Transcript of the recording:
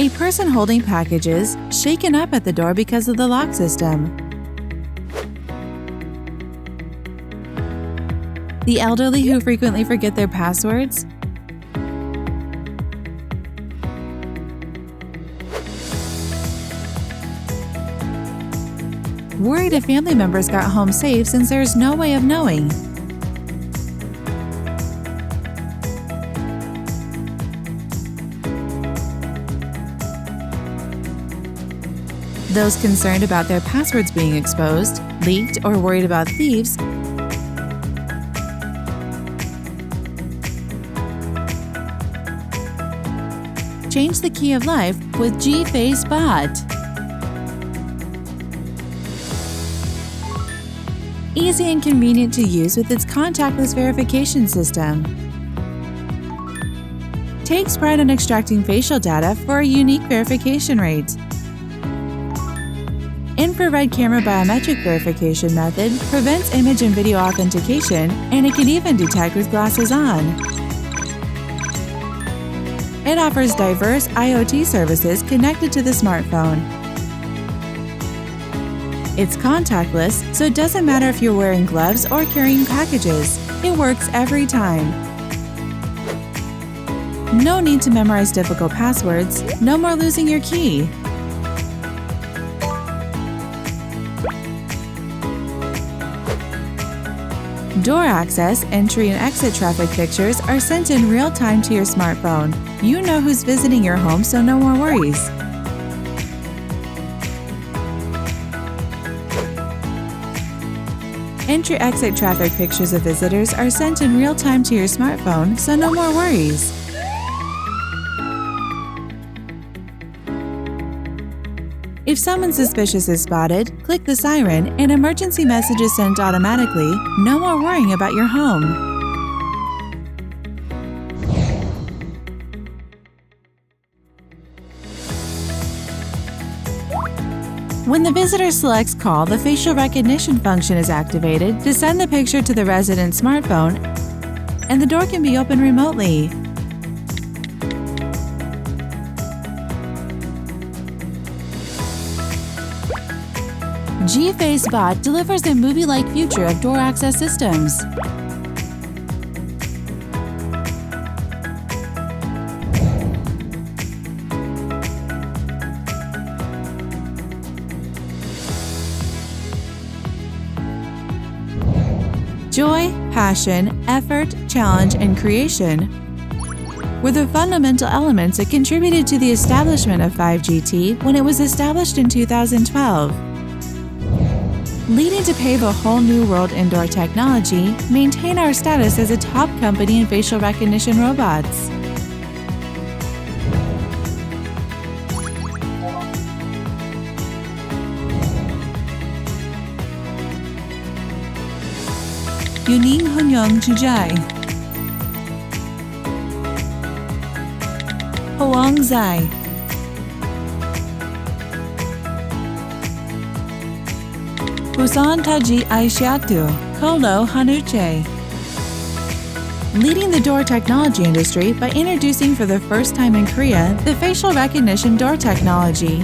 A person holding packages shaken up at the door because of the lock system. The elderly who frequently forget their passwords. Worried if family members got home safe since there's no way of knowing. Those concerned about their passwords being exposed, leaked, or worried about thieves. Change the key of life with G-Face Bot. Easy and convenient to use with its contactless verification system. Takes pride in extracting facial data for a unique verification rate. Infrared camera biometric verification method prevents image and video authentication, and it can even detect with glasses on. It offers diverse IoT services connected to the smartphone. It's contactless, so it doesn't matter if you're wearing gloves or carrying packages. It works every time. No need to memorize difficult passwords. No more losing your key. Door access, entry, and exit traffic pictures are sent in real time to your smartphone. You know who's visiting your home, so no more worries. Entry-exit traffic pictures of visitors are sent in real time to your smartphone, so no more worries. If someone suspicious is spotted, click the siren and emergency message is sent automatically. No more worrying about your home. When the visitor selects call, the facial recognition function is activated to send the picture to the resident's smartphone, and the door can be opened remotely. G-Face Bot delivers a movie-like future of door access systems. Joy, passion, effort, challenge, and creation were the fundamental elements that contributed to the establishment of 5GT when it was established in 2012. Leading to pave a whole new world indoor technology, maintain our status as a top company in facial recognition robots. Yuning Hunyong Chujai Hoang Zai Busan Taji Aishiatu, Kolo Hanuche. Leading the door technology industry by introducing for the first time in Korea the facial recognition door technology.